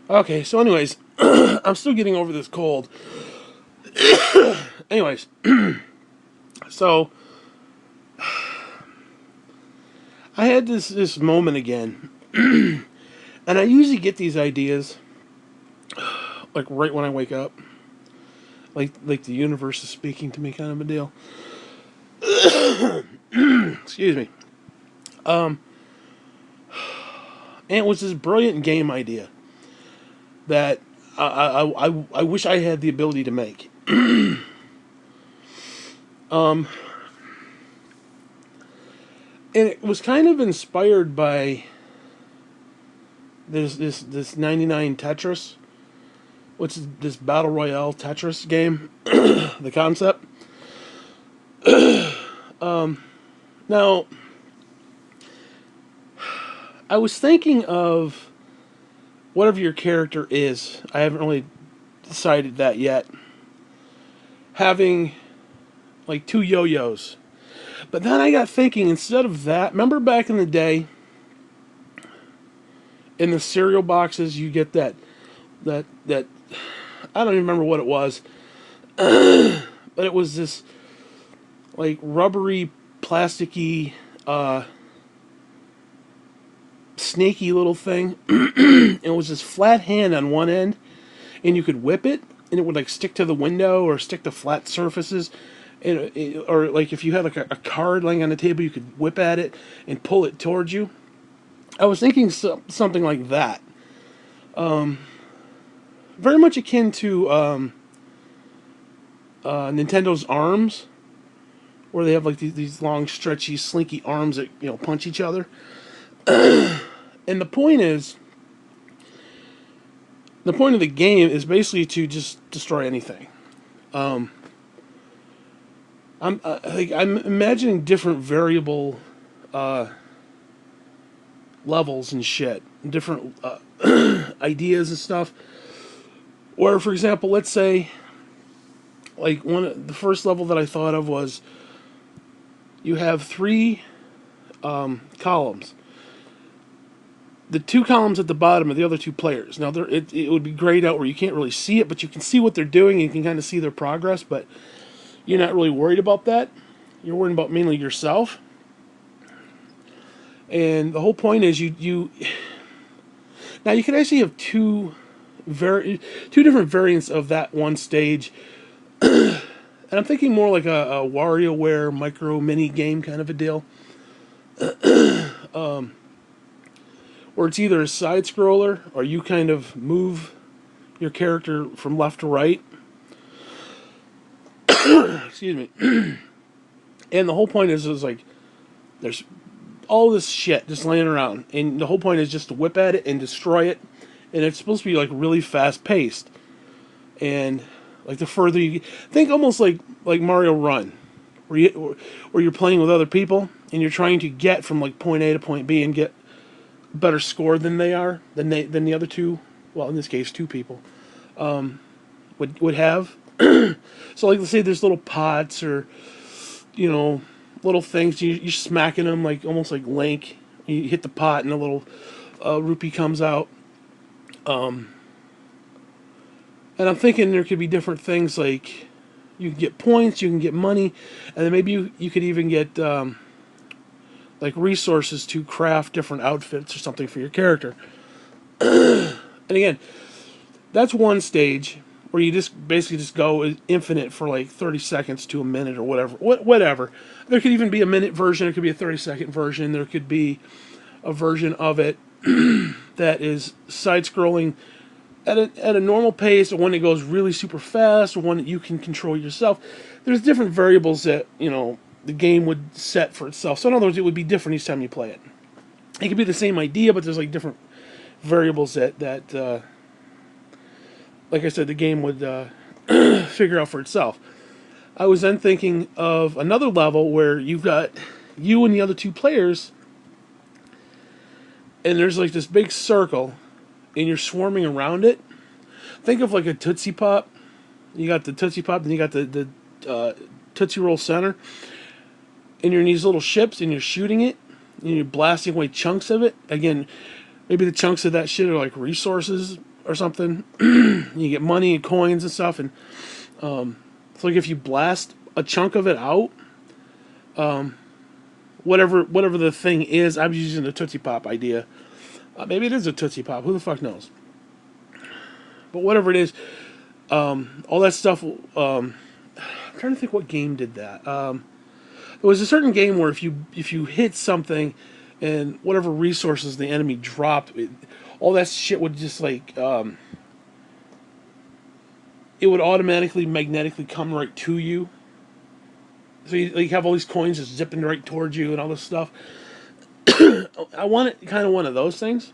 Okay, so anyways, I'm still getting over this cold. Anyways, so I had this moment again, and I usually get these ideas like right when I wake up, like the universe is speaking to me, kind of a deal. Excuse me. And it was this brilliant game idea that I wish I had the ability to make. And it was kind of inspired by this 99 Tetris, which is this battle royale Tetris game. The concept. Now, I was thinking of whatever your character is. I haven't really decided that yet. Having like two yo-yos. But then I got thinking, instead of that, remember back in the day, in the cereal boxes, you get that I don't even remember what it was, but it was this like rubbery, plasticky, snaky little thing. It was this flat hand on one end, and you could whip it, and it would like stick to the window or stick to flat surfaces. Or like if you had like a card laying on the table, you could whip at it and pull it towards you. I was thinking something like that, very much akin to Nintendo's arms, where they have like these long, stretchy, slinky arms that punch each other. And the point of the game is basically to just destroy anything. I'm imagining different variable levels and shit, different ideas and stuff. Where, for example, let's say, like the first level that I thought of was you have three columns. The two columns at the bottom are the other two players. Now, it would be grayed out where you can't really see it, but you can see what they're doing and you can kind of see their progress, but you're not really worried about that. You're worried about mainly yourself. And the whole point is you now you can actually have two different variants of that one stage. And I'm thinking more like a WarioWare micro mini game kind of a deal. Or it's either a side scroller or you kind of move your character from left to right. Excuse me. And the whole point is like there's all this shit just laying around, and the whole point is just to whip at it and destroy it. And it's supposed to be like really fast paced, and like the further you think, almost like Mario Run, where you're playing with other people and you're trying to get from like point A to point B and get a better score than than the other two. Well, in this case, two people would have. So, like, let's say there's little pots or little things. You're smacking them like almost like Link. You hit the pot and a little rupee comes out. And I'm thinking there could be different things, like you can get points, you can get money, and then maybe you could even get like resources to craft different outfits or something for your character. And again, that's one stage where you just basically just go infinite for like 30 seconds to a minute or whatever. Whatever. There could even be a minute version. There could be a 30-second version. There could be a version of it that is side-scrolling at a normal pace, or one that goes really super fast, or one that you can control yourself. There's different variables that the game would set for itself. So in other words, it would be different each time you play it. It could be the same idea, but there's like different variables that like I said, the game would figure out for itself. I was then thinking of another level where you've got you and the other two players, and there's like this big circle, and you're swarming around it. Think of like a Tootsie Pop. You got the Tootsie Pop, then you got the Tootsie Roll Center, and you're in these little ships, and you're shooting it, and you're blasting away chunks of it. Again, maybe the chunks of that shit are like resources or something. You get money and coins and stuff, and it's like if you blast a chunk of it out, whatever the thing is. I'm using the Tootsie Pop idea. Maybe it is a Tootsie Pop. Who the fuck knows? But whatever it is, all that stuff. I'm trying to think what game did that. There was a certain game where if you hit something, and whatever resources the enemy dropped, all that shit would just like it would automatically magnetically come right to you. So you have all these coins just zipping right towards you and all this stuff. I want it kind of one of those things.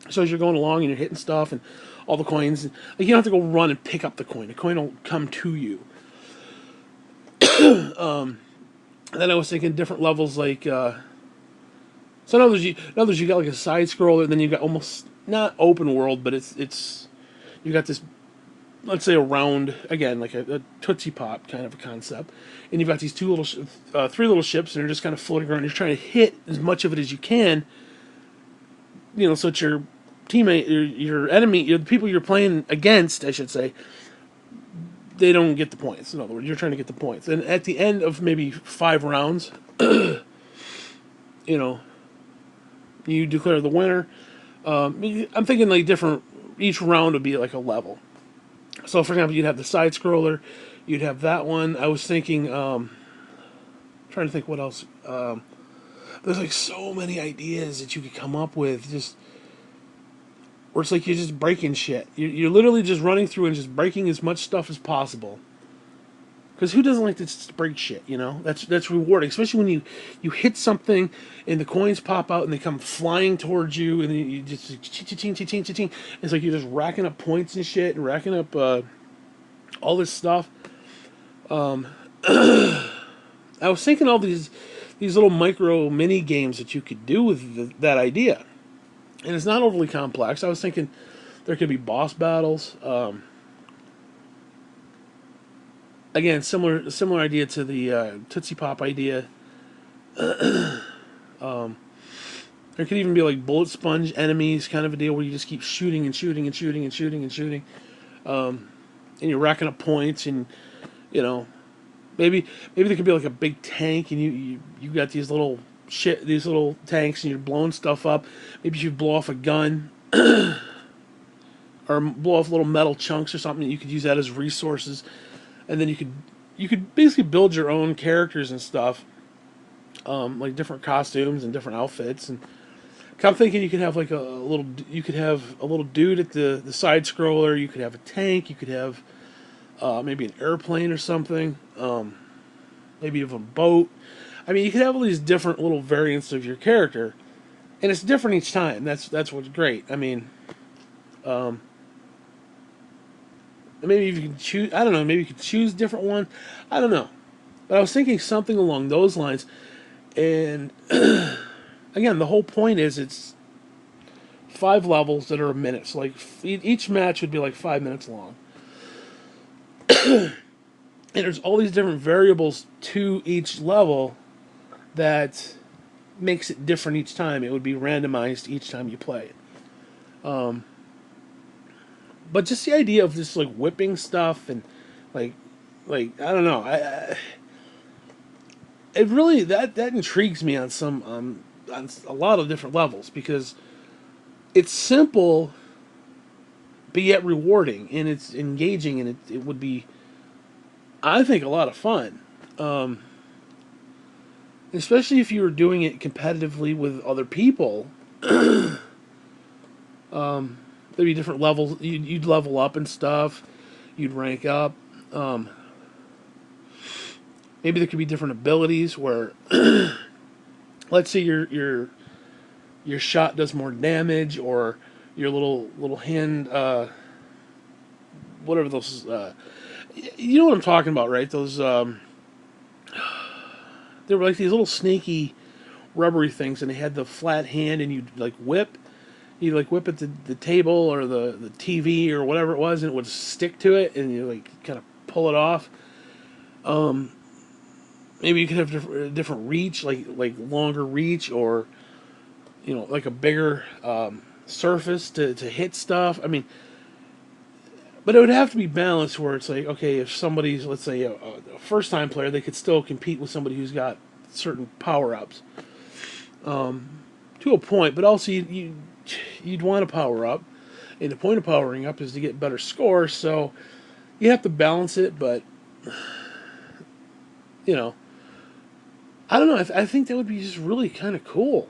So as you're going along and you're hitting stuff and all the coins, like you don't have to go run and pick up the coin. The coin will come to you. And then I was thinking different levels, like so in others you got like a side scroller, and then you got almost not open world, but it's you got this, let's say a round again, like a Tootsie Pop kind of a concept, and you've got these three little ships, and they're just kind of floating around. You're trying to hit as much of it as you can, so that your teammate, your enemy, the people you're playing against, I should say, they don't get the points. In other words, you're trying to get the points, and at the end of maybe 5 rounds, you declare the winner. I'm thinking like different. Each round would be like a level. So, for example, you'd have the side scroller, you'd have that one. I was thinking, trying to think what else. There's like so many ideas that you could come up with, just where it's like you're just breaking shit. You're literally just running through and just breaking as much stuff as possible. Because who doesn't like to just break shit? That's rewarding, especially when you hit something and the coins pop out and they come flying towards you, and then you just ching. It's like you're just racking up points and shit and racking up all this stuff. I was thinking all these little micro mini games that you could do with that idea, and it's not overly complex. I was thinking there could be boss battles. Again, similar idea to the Tootsie Pop idea. There could even be like bullet sponge enemies, kind of a deal where you just keep shooting and shooting and shooting and shooting and shooting, and you're racking up points, and maybe there could be like a big tank, and you got these little tanks, and you're blowing stuff up. Maybe you blow off a gun, or blow off little metal chunks or something. You could use that as resources. And then you could basically build your own characters and stuff, like different costumes and different outfits. And I'm thinking you could have like a little dude at the side scroller. You could have a tank. You could have maybe an airplane or something. Maybe even a boat. I mean, you could have all these different little variants of your character, and it's different each time. That's what's great. I mean, maybe if you can choose, I don't know, maybe you could choose a different one. I don't know. But I was thinking something along those lines. And again, the whole point is it's 5 levels that are a minute. So like each match would be like 5 minutes long. And there's all these different variables to each level that makes it different each time. It would be randomized each time you play it. But just the idea of just like whipping stuff and like I don't know, it really that intrigues me on a lot of different levels, because it's simple but yet rewarding, and it's engaging, and it would be, I think, a lot of fun, especially if you were doing it competitively with other people. There'd be different levels. You'd level up and stuff. You'd rank up. Maybe there could be different abilities where, let's say your shot does more damage, or your little hand, whatever those. You know what I'm talking about, right? Those. They were like these little snaky, rubbery things, and they had the flat hand, and you'd like whip. You like whip at the table or the TV or whatever it was, and it would stick to it, and you like kind of pull it off. Maybe you could have different reach, like longer reach, or like a bigger surface to hit stuff. I mean, But it would have to be balanced where it's like, okay, if somebody's, let's say, a first time player, they could still compete with somebody who's got certain power ups to a point. But also, you'd want to power up, and the point of powering up is to get better scores. So you have to balance it. But you know, I don't know. I think that would be just really kind of cool.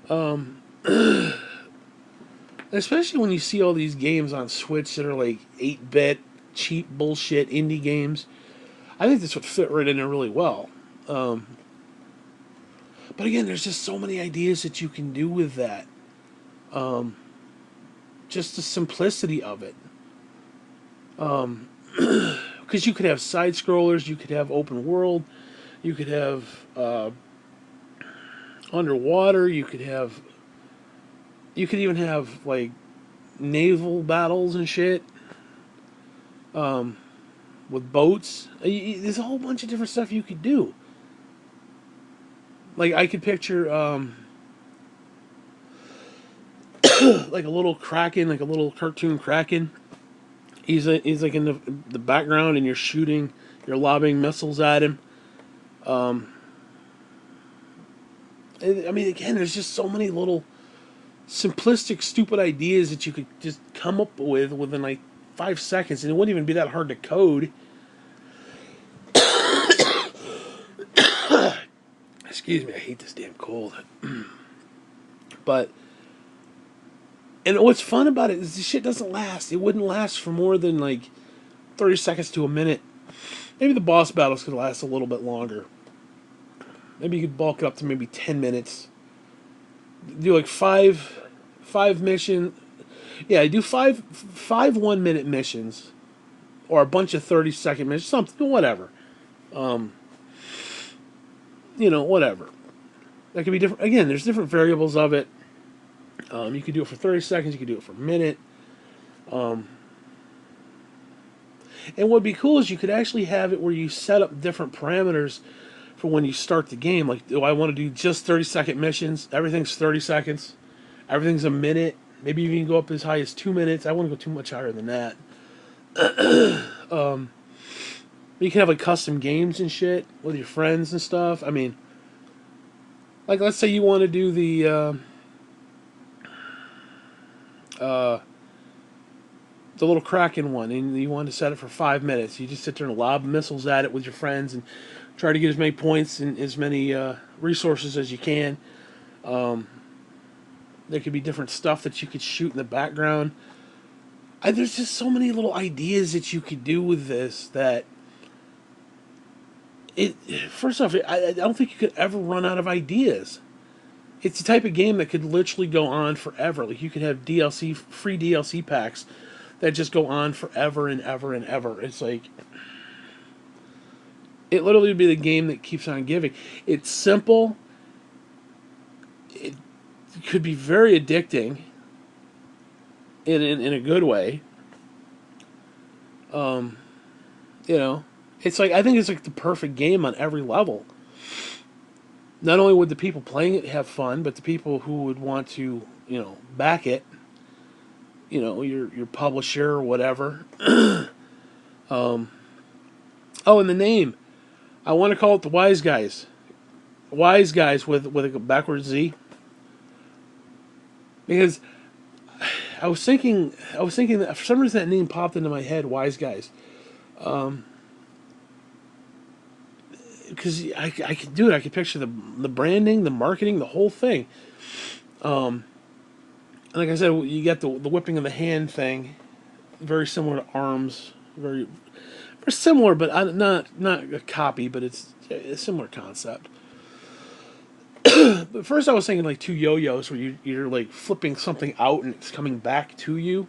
Um, Especially when you see all these games on Switch that are like 8-bit, cheap bullshit indie games. I think this would fit right in there really well. Um, but again, there's just so many ideas that you can do with that. Um, just the simplicity of it. Because you could have side scrollers, you could have open world, you could have underwater, you could even have like naval battles and shit. Um, with boats. There's a whole bunch of different stuff you could do. Like I could picture like a little kraken, like a little cartoon kraken. He's like in the background, and you're lobbing missiles at him. Um, I mean, again, there's just so many little simplistic, stupid ideas that you could just come up with within like 5 seconds, and it wouldn't even be that hard to code. Excuse me, I hate this damn cold. But and what's fun about it is the shit doesn't last. It wouldn't last for more than like 30 seconds to a minute. Maybe the boss battles could last a little bit longer. Maybe you could bulk it up to maybe 10 minutes. Do like five mission. Yeah, do five 1 minute missions, or a bunch of 30-second missions, something, whatever. Um, whatever. That could be different. Again, there's different variables of it. You could do it for 30 seconds. You could do it for a minute. Um, and what would be cool is you could actually have it where you set up different parameters for when you start the game. Like, do I want to do just 30-second missions? Everything's 30 seconds. Everything's a minute. Maybe you can go up as high as 2 minutes. I wouldn't go too much higher than that. um, you can have like custom games and shit with your friends and stuff. I mean, like let's say you want to do uh, the little Kraken one, and you want to set it for 5 minutes. You just sit there and lob missiles at it with your friends and try to get as many points and as many resources as you can. Um, there could be different stuff that you could shoot in the background. There's just so many little ideas that you could do with this that it. First off, I don't think you could ever run out of ideas. It's the type of game that could literally go on forever. Like you could have free DLC packs that just go on forever and ever and ever. It's like it literally would be the game that keeps on giving. It's simple. It could be very addicting in a good way. Um, it's like I think it's like the perfect game on every level. Not only would the people playing it have fun, but the people who would want to, back it, your publisher or whatever. Oh, and the name, I want to call it the Wize Guyz. Wize Guyz with a backwards Z. Because I was thinking that for some reason that name popped into my head, Wize Guyz. Because I could do it. I could picture the branding, the marketing, the whole thing. Like I said, you get the whipping of the hand thing, very similar to Arms, very similar, but not a copy, but it's a similar concept. But first, I was thinking like two yo-yos where you're like flipping something out and it's coming back to you.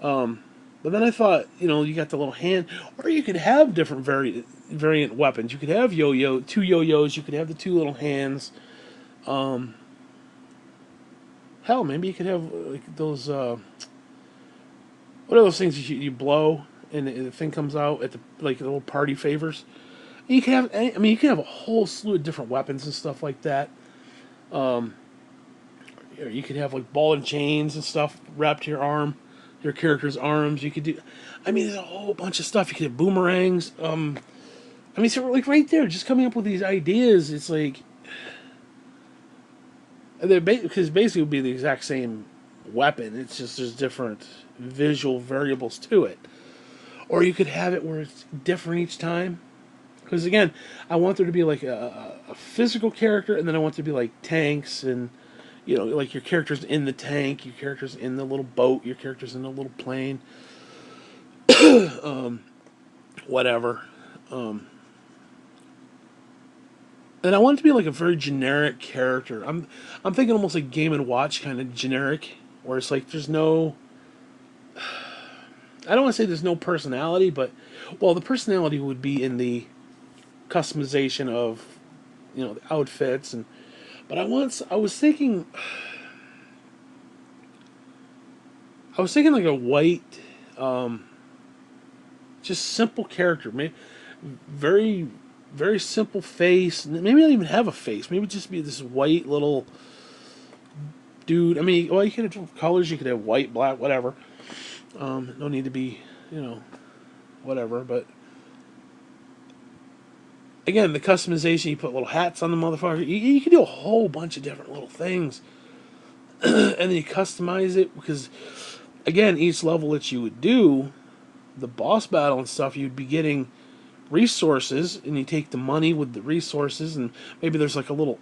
But then I thought, you got the little hand, or you could have different variant weapons. You could have two yo-yos. You could have the two little hands. Hell, maybe you could have like those. What are those things you blow and the thing comes out at the little party favors? You can have. I mean, you can have a whole slew of different weapons and stuff like that. You could have like ball and chains and stuff wrapped to your arm, your character's arms. You could do, I mean, there's a whole bunch of stuff. You could have boomerangs. I mean, so like right there, just coming up with these ideas, it's like because basically it would be the exact same weapon. It's just there's different visual variables to it. Or you could have it where it's different each time. Because again, I want there to be like a physical character, and then I want there to be like tanks and like your character's in the tank, your character's in the little boat, your character's in the little plane, whatever. And I want it to be like a very generic character. I'm thinking almost like Game and Watch kind of generic, where it's like there's no. I don't want to say there's no personality, but well, the personality would be in the customization of the outfits and. But I was thinking like a white, just simple character, maybe very very simple face. Maybe not even have a face. Maybe just be this white little dude. I mean, well, you could have colors. You could have white, black, whatever. No need to be, whatever. But again, the customization. You put little hats on the motherfucker. You can do a whole bunch of different little things, and then you customize it because, again, each level that you would do, the boss battle and stuff, you'd be getting resources, and you take the money with the resources, and maybe there's like a little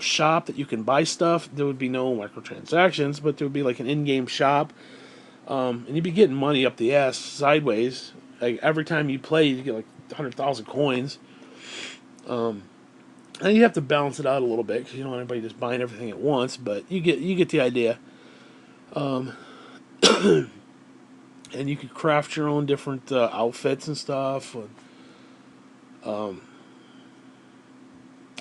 shop that you can buy stuff. There would be no microtransactions, but there would be like an in-game shop, and you'd be getting money up the ass sideways. Like every time you play, you get like 100,000 coins, and you have to balance it out a little bit because you don't want anybody just buying everything at once, but you get the idea. And you could craft your own different outfits and stuff. I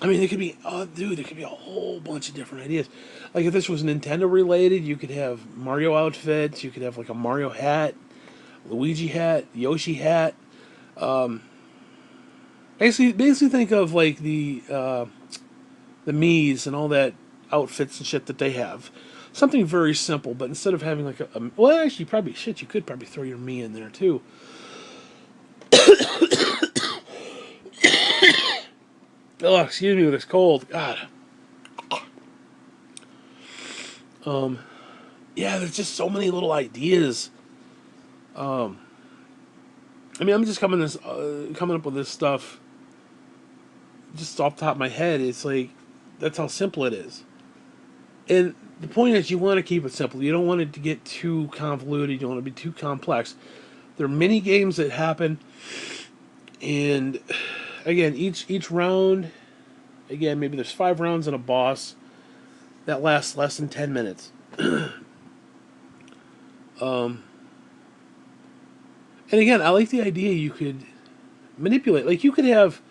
mean, it could be, dude, it could be a whole bunch of different ideas. Like if this was Nintendo related, you could have Mario outfits. You could have like a Mario hat, Luigi hat, Yoshi hat. Basically, think of like the Mii's and all that outfits and shit that they have. Something very simple, but instead of having like well, actually, you could probably throw your Mii in there too. Oh, excuse me with this cold. God. Yeah, there's just so many little ideas. I mean, I'm just coming up with this stuff just off the top of my head. It's like that's how simple it is. And the point is, you want to keep it simple. You don't want it to get too convoluted. You don't want it to be too complex. There are many games that happen, and again, each round, again, maybe there's 5 rounds and a boss that lasts less than 10 minutes. And again, I like the idea you could manipulate. Like you could have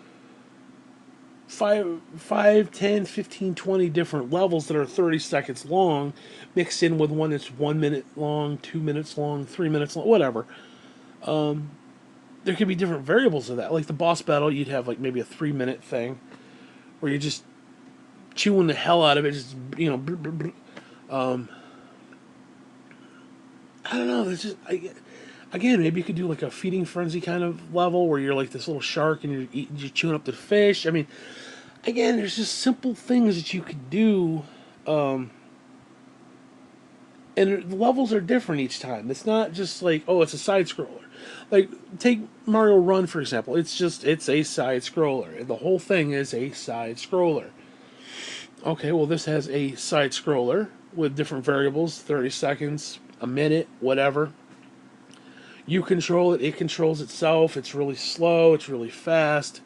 5, 10, 15, 20 different levels that are 30 seconds long, mixed in with one that's 1 minute long, 2 minutes long, 3 minutes long, whatever. There could be different variables of that. Like the boss battle, you'd have like maybe a 3 minute thing where you're just chewing the hell out of it. Just I don't know. There's just again, maybe you could do like a feeding frenzy kind of level where you're like this little shark and you're chewing up the fish. I mean, again, there's just simple things that you could do, and the levels are different each time. It's not just like, oh, it's a side scroller. Like take Mario Run for example. It's a side scroller. The whole thing is a side scroller. Okay, well this has a side scroller with different variables, 30 seconds, a minute, whatever. You control it, it controls itself, it's really slow, it's really fast.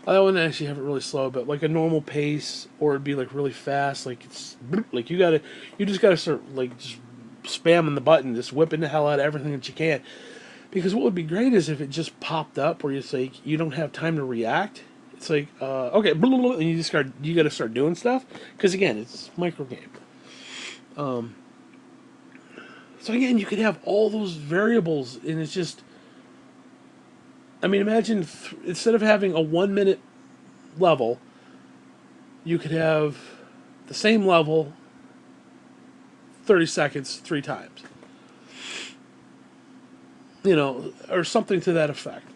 I wouldn't actually have it really slow, but like a normal pace, or it'd be like really fast, like it's like you just gotta start like just spamming the button, just whipping the hell out of everything that you can. Because what would be great is if it just popped up where it's like you don't have time to react. It's like okay, blah, blah, blah, and you gotta start doing stuff. Because again, it's a micro game. So again, you could have all those variables, and it's just. I mean, imagine instead of having a 1 minute level, you could have the same level, 30 seconds, 3 times. You know, or something to that effect.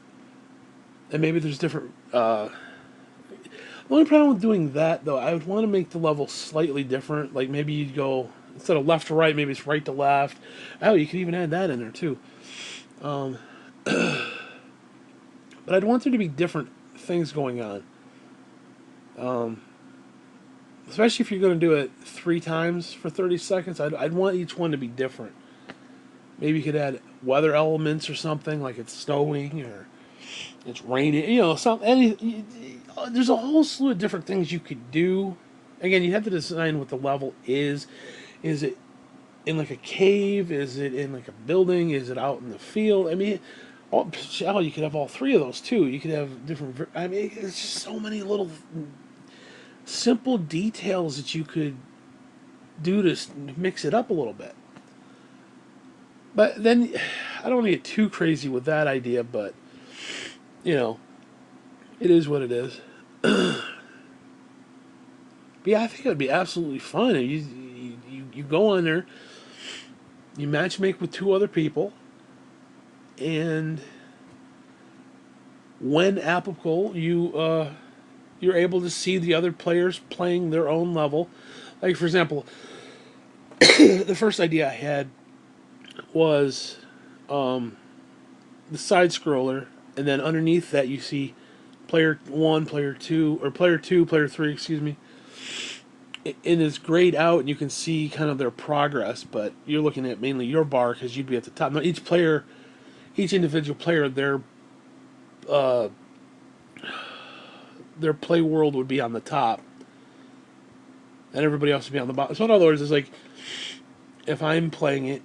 And maybe there's different. The only problem with doing that, though, I would want to make the level slightly different. Like maybe you'd go instead of left to right, maybe it's right to left. Oh, you could even add that in there too. Um, but I'd want there to be different things going on. Um, Especially if you're going to do it 3 times for 30 seconds, I'd want each one to be different. Maybe you could add weather elements or something, like it's snowing or it's raining. You know, there's a whole slew of different things you could do. Again, you have to design what the level is. Is it in like a cave? Is it in like a building? Is it out in the field? I mean, you could have all three of those too. You could have different. I mean, it's just so many little simple details that you could do to mix it up a little bit. But then, I don't want to get too crazy with that idea, but, you know, it is what it is. But yeah, I think it would be absolutely fun. You go on there, you matchmake with 2 other people, and when applicable, you're able to see the other players playing their own level. Like, for example, the first idea I had was the side scroller, and then underneath that you see player 1, player 2, or player 2, player 3, excuse me. And it's grayed out, and you can see kind of their progress, but you're looking at mainly your bar because you'd be at the top. Now, each individual player, uh, their play world would be on the top, and everybody else would be on the bottom. So in other words, it's like if I'm playing it,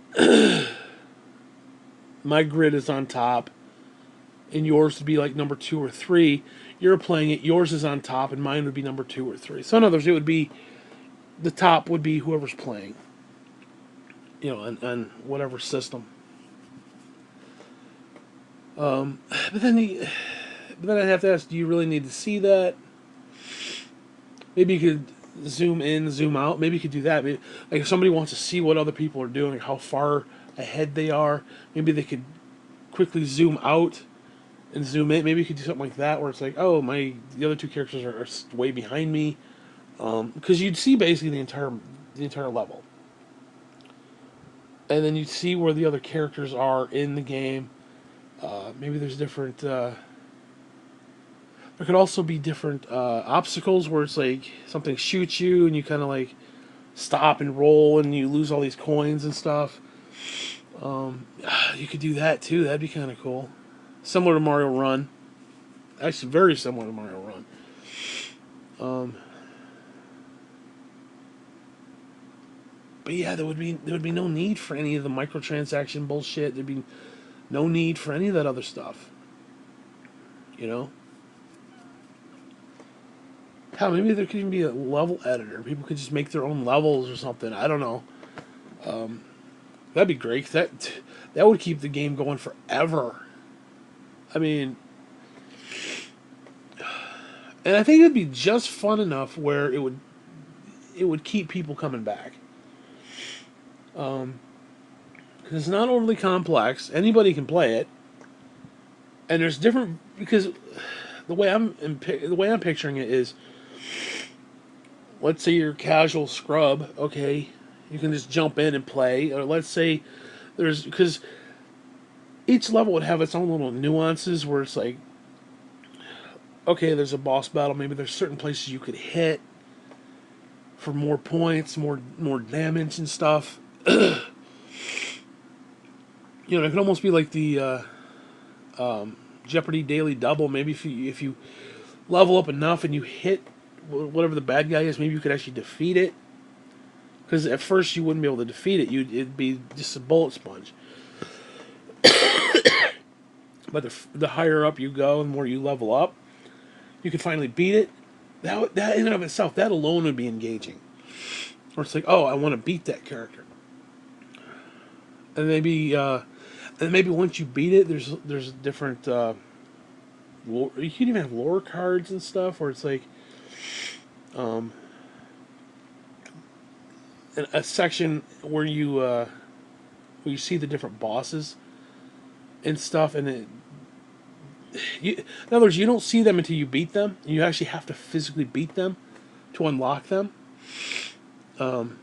my grid is on top, and yours would be like number 2 or 3. You're playing it, yours is on top, and mine would be number 2 or 3. So in other words, it would be the top would be whoever's playing, you know, on whatever system. But then I'd have to ask, do you really need to see that? Maybe you could zoom in, zoom out. Maybe you could do that. Maybe, like if somebody wants to see what other people are doing, how far ahead they are, maybe they could quickly zoom out and zoom in. Maybe you could do something like that, where it's like, oh, the other 2 characters are way behind me, because you'd see basically the entire level, and then you'd see where the other characters are in the game. Maybe there's different. There could also be different obstacles where it's like something shoots you and you kind of like stop and roll and you lose all these coins and stuff. You could do that too. That'd be kind of cool. Similar to Mario Run. Actually, very similar to Mario Run. But yeah, there would be no need for any of the microtransaction bullshit. There'd be no need for any of that other stuff. You know? Hell, maybe there could even be a level editor. People could just make their own levels or something. I don't know. That'd be great. That would keep the game going forever. I mean, and I think it'd be just fun enough where it would keep people coming back. Because it's not overly complex. Anybody can play it, and there's different because the way I'm picturing it is, let's say you're a casual scrub. Okay, you can just jump in and play. Or let's say because each level would have its own little nuances where it's like, okay, there's a boss battle. Maybe there's certain places you could hit for more points, more damage and stuff. You know, it could almost be like the Jeopardy Daily Double. Maybe if you level up enough and you hit whatever the bad guy is, maybe you could actually defeat it. Because at first you wouldn't be able to defeat it. It'd be just a bullet sponge. But the higher up you go, and the more you level up, you can finally beat it. That in and of itself, that alone would be engaging. Or it's like, oh, I want to beat that character. And maybe once you beat it, there's different. You can even have lore cards and stuff, where it's like, a section where you where you see the different bosses and stuff, and in other words, you don't see them until you beat them. You actually have to physically beat them to unlock them. Um,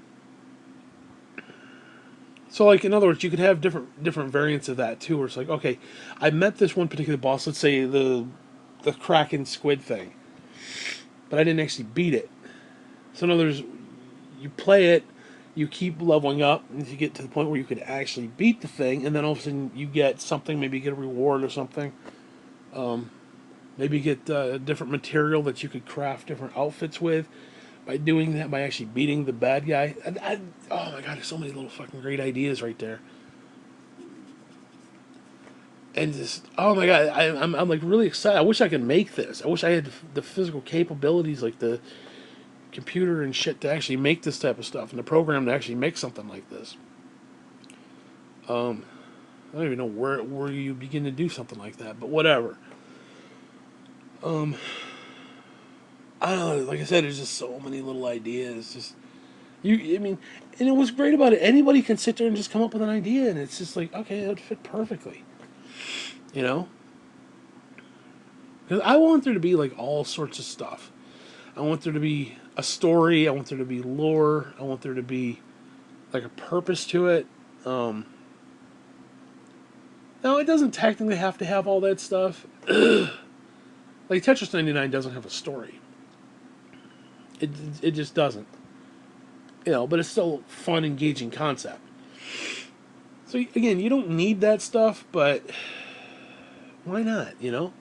so, like, in other words, you could have different variants of that too. Where it's like, okay, I met this one particular boss. Let's say the Kraken squid thing, but I didn't actually beat it. So, in other words, you play it, you keep leveling up, and you get to the point where you could actually beat the thing, and then all of a sudden you get something. Maybe you get a reward or something. Maybe you get different material that you could craft different outfits with by doing that, by actually beating the bad guy. Oh my god, there's so many little fucking great ideas right there. And just, oh my god, I'm like really excited. I wish I could make this. I wish I had the physical capabilities, like the computer and shit, to actually make this type of stuff, and the program to actually make something like this. I don't even know where you begin to do something like that, but whatever. Um, I don't know. Like I said, there's just so many little ideas. Just you. I mean, and what's great about it, anybody can sit there and just come up with an idea, and it's just like, okay, it would fit perfectly. You know, because I want there to be like all sorts of stuff. I want there to be a story. I want there to be lore. I want there to be like a purpose to it. No, it doesn't technically have to have all that stuff. Like Tetris 99 doesn't have a story. It just doesn't. You know, but it's still a fun, engaging concept. So again, you don't need that stuff, but why not? You know,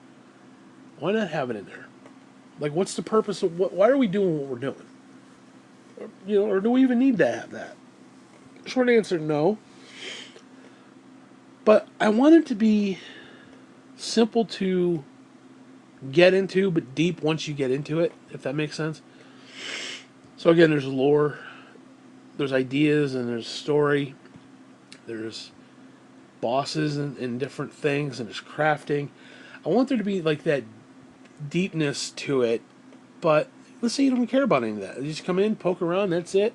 why not have it in there? Like, what's the purpose of why are we doing what we're doing? You know, or do we even need to have that? Short answer, no. But I want it to be simple to get into, but deep once you get into it, if that makes sense. So again, there's lore, there's ideas, and there's story. There's bosses and different things, and there's crafting. I want there to be like that deepness to it, but let's say you don't care about any of that. You just come in, poke around, that's it.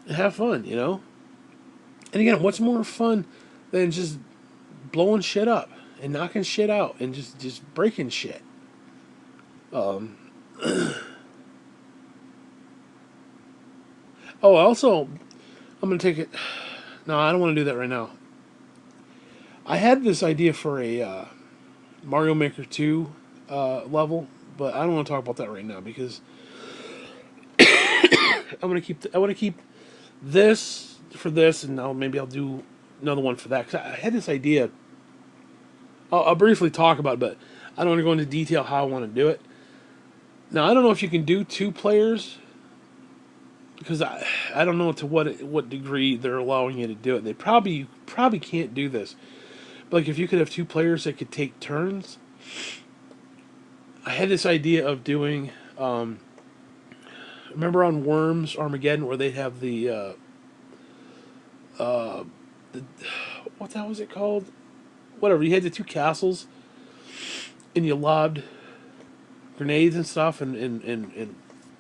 And have fun, you know? And again, what's more fun than just blowing shit up and knocking shit out and just breaking shit? Oh, also, I'm going to take it... No, I don't want to do that right now. I had this idea for a Mario Maker 2 level, but I don't want to talk about that right now because I want to keep this for this, and maybe I'll do another one for that. Cause I had this idea. I'll briefly talk about it, but I don't want to go into detail how I want to do it. Now, I don't know if you can do 2 players, because I don't know to what degree they're allowing you to do it. They probably can't do this. But like if you could have 2 players that could take turns, I had this idea of doing. Remember on Worms Armageddon where they have the what the hell was it called? Whatever. You had the 2 castles, and you lobbed grenades and stuff and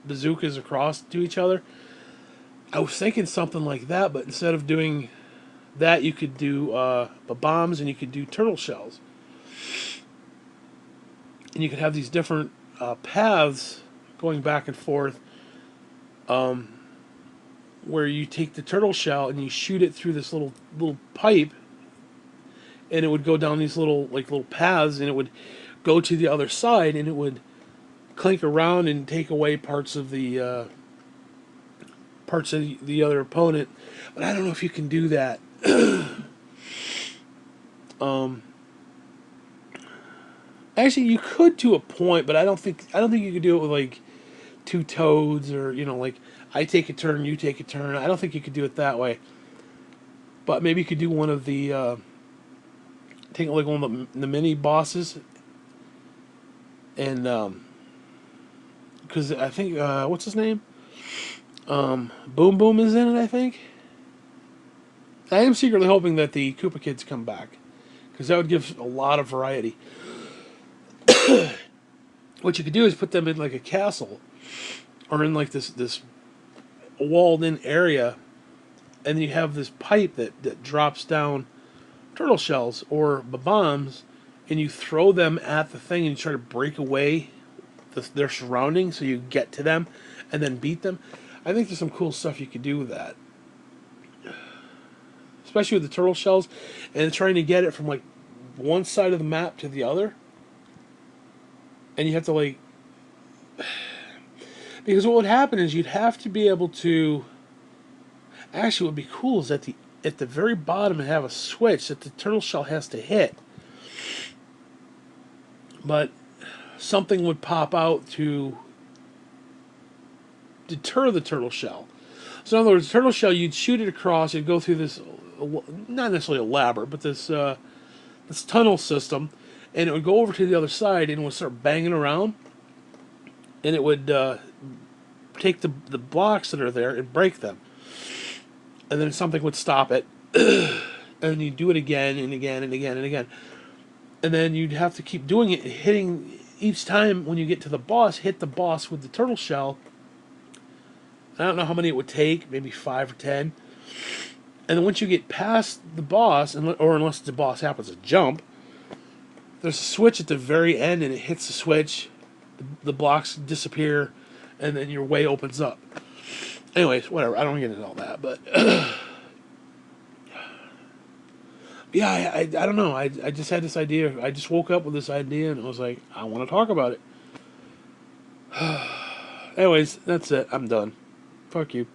bazookas across to each other. I was thinking something like that, but instead of doing that, you could do bombs, and you could do turtle shells. And you could have these different paths going back and forth, where you take the turtle shell and you shoot it through this little pipe, and it would go down these little paths, and it would go to the other side, and it would clink around and take away parts of the other opponent. But I don't know if you can do that. Actually, you could to a point, but I don't think you could do it with like 2 toads, or like I take a turn, you take a turn. I don't think you could do it that way. But maybe you could do one of the take like one of the mini bosses, and because I think what's his name? Boom Boom is in it, I think. I am secretly hoping that the Koopa Kids come back, because that would give a lot of variety. What you could do is put them in like a castle, or in like this walled-in area, and then you have this pipe that drops down turtle shells or bombs, and you throw them at the thing and you try to break away their surroundings so you get to them and then beat them. I think there's some cool stuff you could do with that, especially with the turtle shells and trying to get it from like one side of the map to the other. And you have to like, because what would happen is you'd have to be able to. Actually, what would be cool is at the very bottom and have a switch that the turtle shell has to hit. But something would pop out to deter the turtle shell. So in other words, the turtle shell, you'd shoot it across, you'd go through this, not necessarily elaborate, but this tunnel system, and it would go over to the other side and it would start banging around, and it would take the blocks that are there and break them. And then something would stop it, and you'd do it again and again and again and again. And then you'd have to keep doing it, hitting each time when you get to the boss, hit the boss with the turtle shell. I don't know how many it would take, maybe 5 or 10. And then once you get past the boss, or unless the boss happens to jump, there's a switch at the very end, and it hits the switch, the blocks disappear, and then your way opens up. Anyways, whatever, I don't get into all that, but yeah, I don't know. I just had this idea. I just woke up with this idea, and I was like, I want to talk about it. Anyways, that's it. I'm done. Fuck you.